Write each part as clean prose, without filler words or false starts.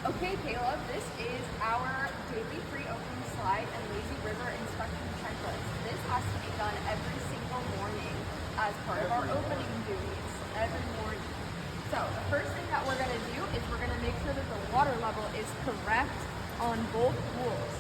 Okay, Caleb, this is our daily free opening slide and lazy river inspection checklist. This has to be done every single morning as part of our opening duties every morning. So the first thing that we're going to do is we're going to make sure that the water level is correct on both pools.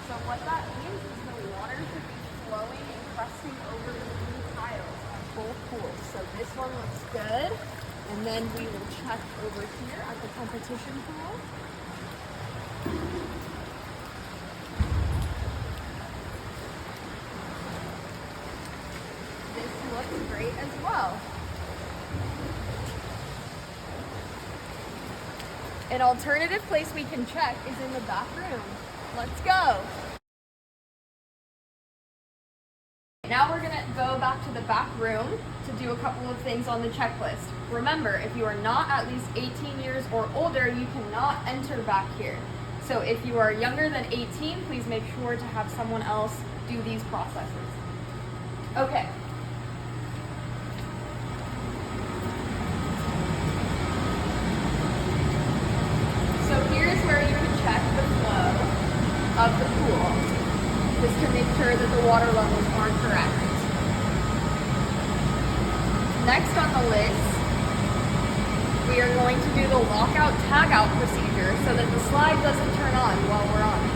So what that means is the water should be flowing and cresting over the blue tiles on both pools. So this one looks good. And then we will check over here at the competition pool. This looks great as well. An alternative place we can check is in the back room. Let's go. Now we're gonna go back to the back room to do a couple of things on the checklist. Remember, if you are not at least 18 years or older, you cannot enter back here. So if you are younger than 18, please make sure to have someone else do these processes. Okay. So here's where you can check the flow of the pool, just to make sure that the water levels are correct. Next on the list, we are going to do the lockout tagout procedure so that the slide doesn't turn on while we're on it.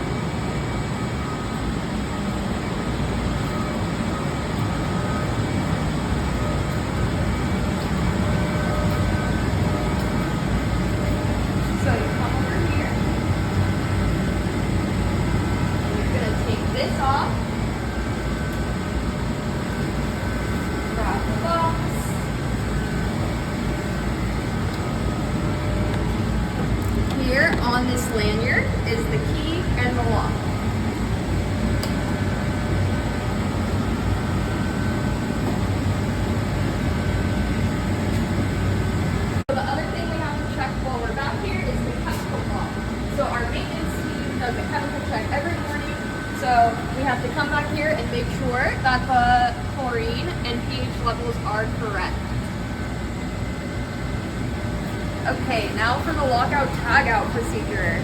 So you come over here, and you're going to take this off, grab the box, here on this lanyard is the key and the lock. So the other thing we have to check while we're back here is the chemical lock. So our maintenance team does a chemical check every morning. So we have to come back here and make sure that the chlorine and pH levels are correct. Okay, now for the lockout tagout procedure.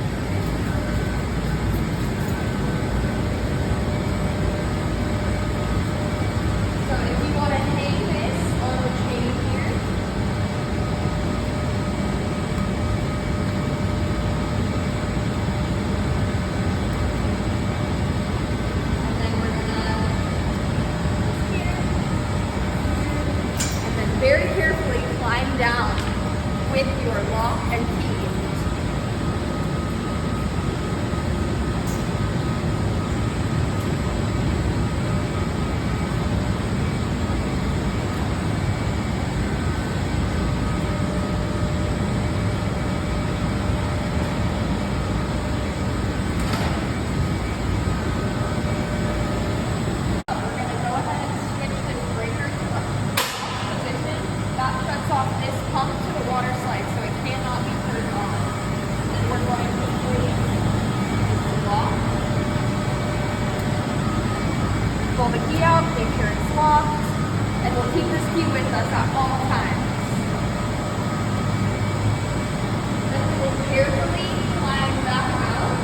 So if you want to hang this on the chain here, and then we're gonna put this here, and then very carefully climb down with your lock and key. We're going to go ahead and switch this breaker to a position. That shuts off this pump to the water slide, so it cannot be turned on. Then we're going to pull the lock. Pull the key out, make sure it's locked, and we'll keep this key with us at all times. Then we will carefully climb back out.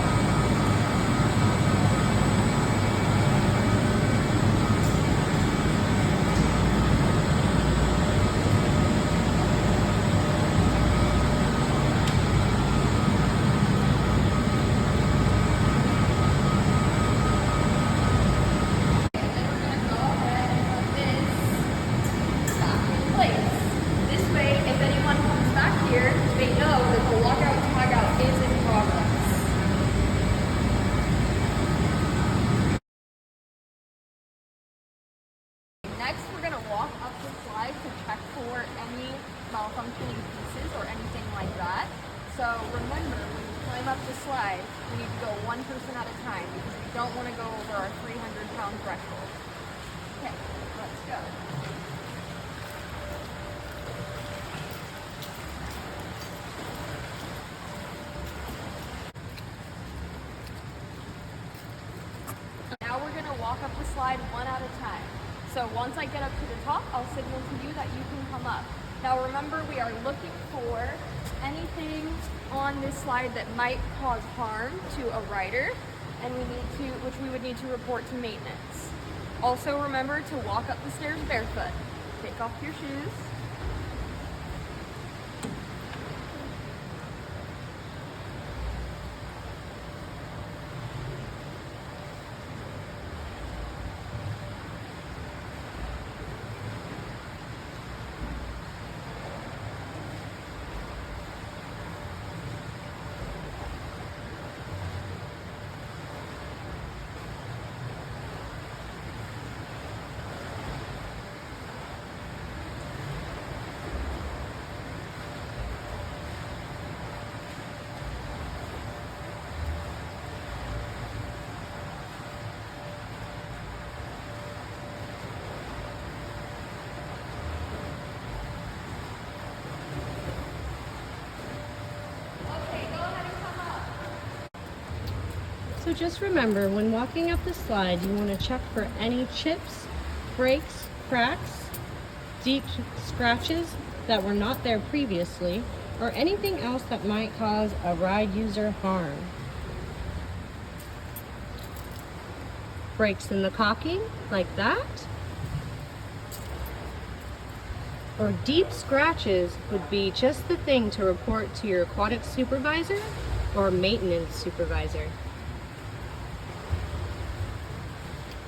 They know that the lockout tagout is in progress. Next, we're going to walk up the slide to check for any malfunctioning pieces or anything like that. So remember, when you climb up the slide, we need to go one person at a time because we don't want to go over our 300-pound threshold. Okay, let's go. Now we're going to walk up the slide one at a time. So once I get up to the top, I'll signal to you that you can come up. Now remember, we are looking for anything on this slide that might cause harm to a rider, and which we would need to report to maintenance. Also remember to walk up the stairs barefoot. Take off your shoes. So just remember, when walking up the slide, you want to check for any chips, breaks, cracks, deep scratches that were not there previously, or anything else that might cause a ride user harm. Breaks in the caulking, like that. Or deep scratches would be just the thing to report to your aquatic supervisor or maintenance supervisor.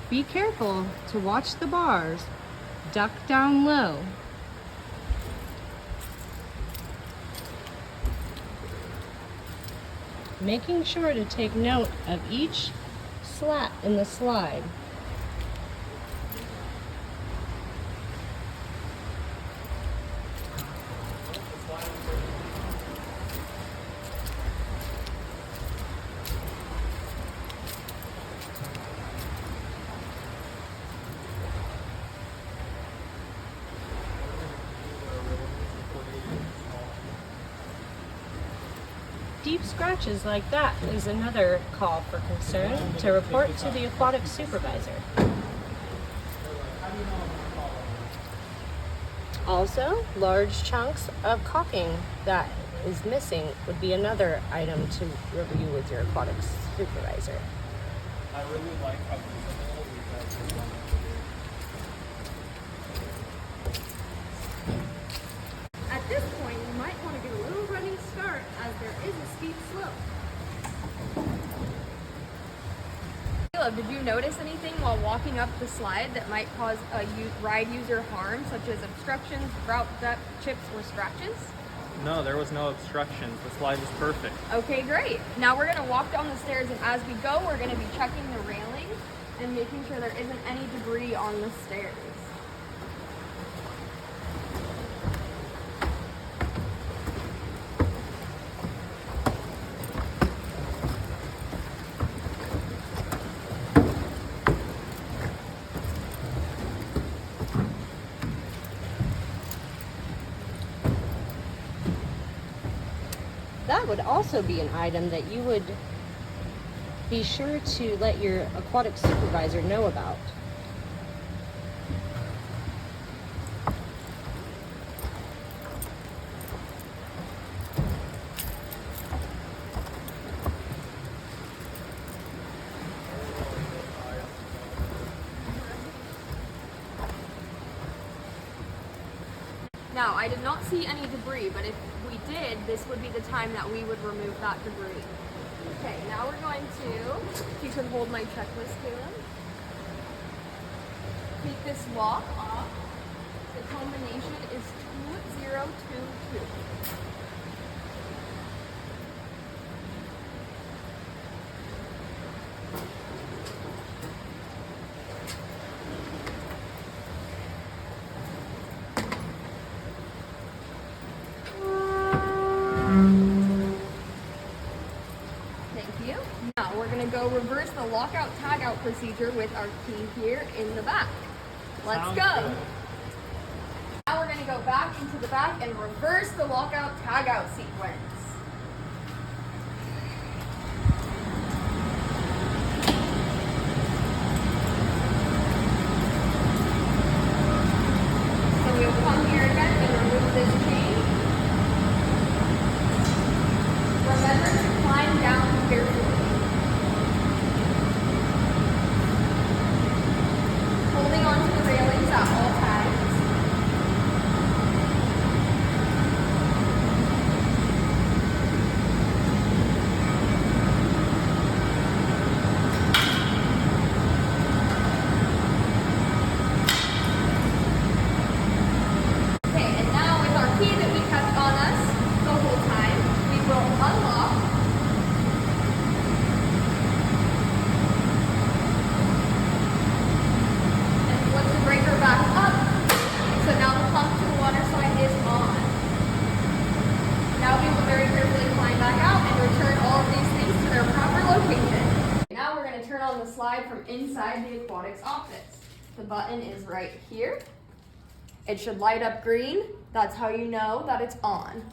Be careful to watch the bars, duck down low. Making sure to take note of each slat in the slide. Deep scratches like that is another call for concern to report to the aquatic supervisor. Also, large chunks of caulking that is missing would be another item to review with your aquatic supervisor. I really like how visible we have. At this point, you might want to do a little running start as there is a steep slope. Caleb, did you notice anything while walking up the slide that might cause a ride user harm, such as obstructions, grout depth, chips, or scratches? No, there was no obstructions. The slide was perfect. Okay, great. Now we're going to walk down the stairs, and as we go, we're going to be checking the railing and making sure there isn't any debris on the stairs. That would also be an item that you would be sure to let your aquatic supervisor know about. Now, I did not see any debris, but if we did, this would be the time that we would remove that debris. Okay, now we're going to, if you could hold my checklist, Caleb. Take this lock off. The combination is 2022. Now we're going to go reverse the lockout tagout procedure with our key here in the back. Let's Sounds go. good. Now we're going to go back into the back and reverse the lockout tagout sequence. So we'll come here again and remove this chain. climb back out and return all of these things to their proper location. Now we're going to turn on the slide from inside the aquatics office. The button is right here. It should light up green. That's how you know that it's on.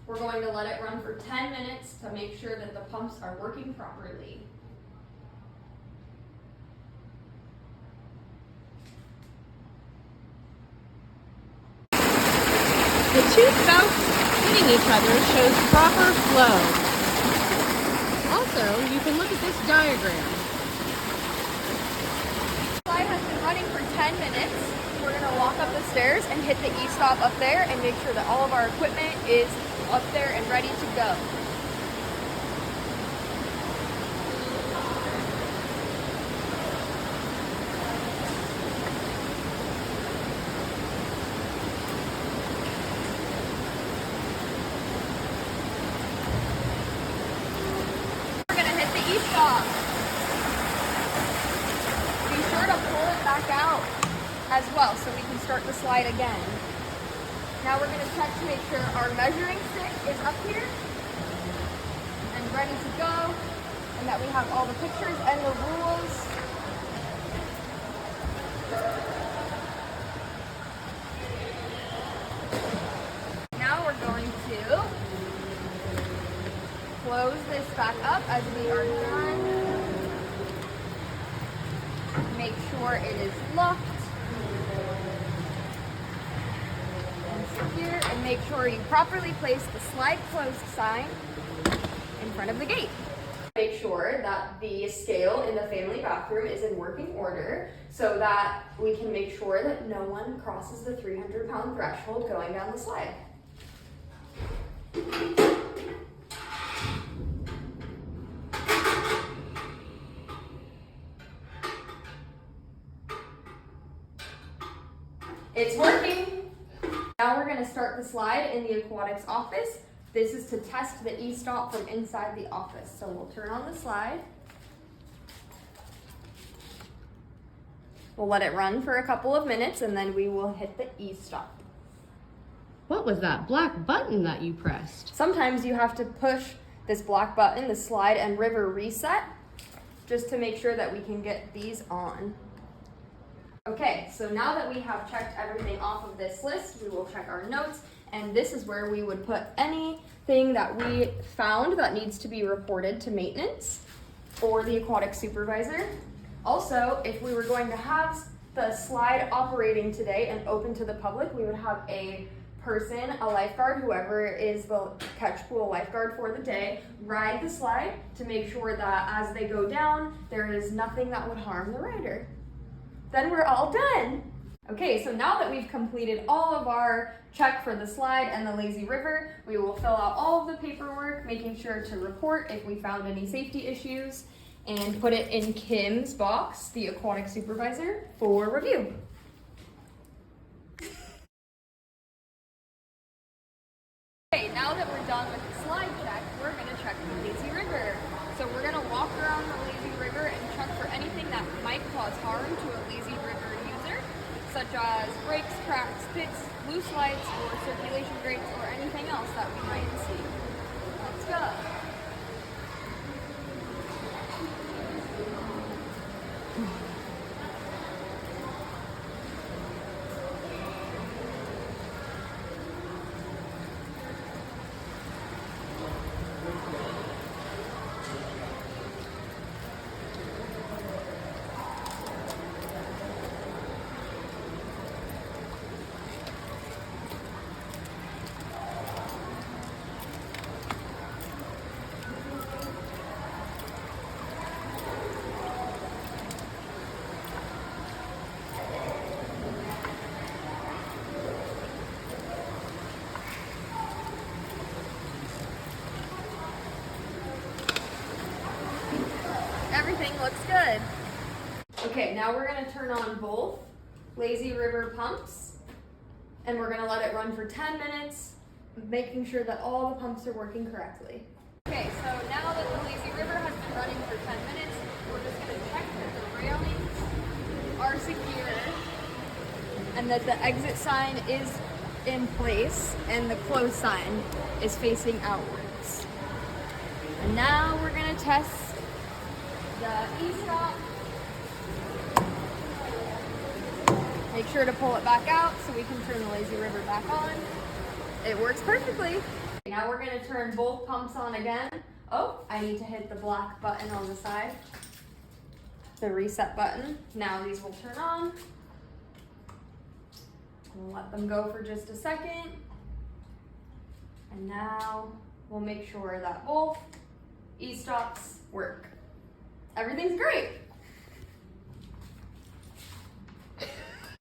We're going to let it run for 10 minutes to make sure that the pumps are working properly. The two spouts hitting each other shows proper flow. Also, you can look at this diagram. The slide has been running for 10 minutes. We're going to walk up the stairs and hit the e-stop up there and make sure that all of our equipment is up there and ready to go. We're going to hit the e-stop. Be sure to pull it back out as well so we can start the slide again. Now we're going to check to make sure our measuring stick is up here and ready to go, and that we have all the pictures and the rules. Now we're going to close this back up as we are done. Make sure it is locked. Here, and make sure you properly place the slide closed sign in front of the gate. Make sure that the scale in the family bathroom is in working order so that we can make sure that no one crosses the 300-pound threshold going down the slide. It's working! Now we're going to start the slide in the aquatics office. This is to test the e-stop from inside the office. So we'll turn on the slide. We'll let it run for a couple of minutes and then we will hit the e-stop. What was that black button that you pressed? Sometimes you have to push this black button, the slide and river reset, just to make sure that we can get these on. Okay, so now that we have checked everything off of this list, we will check our notes, and this is where we would put anything that we found that needs to be reported to maintenance or the aquatic supervisor. Also, if we were going to have the slide operating today and open to the public, we would have a person, a lifeguard, whoever is the catch pool lifeguard for the day, ride the slide to make sure that as they go down, there is nothing that would harm the rider. Then we're all done. Okay, so now that we've completed all of our check for the slide and the lazy river, we will fill out all of the paperwork, making sure to report if we found any safety issues, and put it in Kim's box, the aquatic supervisor, for review. Okay, now that we're done with the slide check, we're gonna check the lazy river. So we're gonna walk around the lazy river and check for anything that might cause harm to a lazy river user, such as breaks, cracks, pits, loose lights, or circulation grates, or anything else that we might see. Let's go. Everything looks good. Okay, now we're gonna turn on both lazy river pumps and we're gonna let it run for 10 minutes, making sure that all the pumps are working correctly. Okay, so now that the lazy river has been running for 10 minutes, we're just gonna check that the railings are secure and that the exit sign is in place and the close sign is facing outwards. And now we're gonna test the e-stop. Make sure to pull it back out so we can turn the lazy river back on. It works perfectly. Now we're gonna turn both pumps on again. Oh, I need to hit the black button on the side. The reset button. Now these will turn on. We'll let them go for just a second. And now we'll make sure that both e-stops work. Everything's great.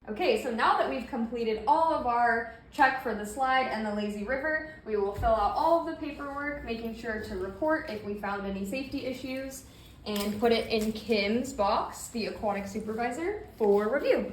Okay, so now that we've completed all of our check for the slide and the lazy river, we will fill out all of the paperwork, making sure to report if we found any safety issues, and put it in Kim's box, the aquatic supervisor, for review.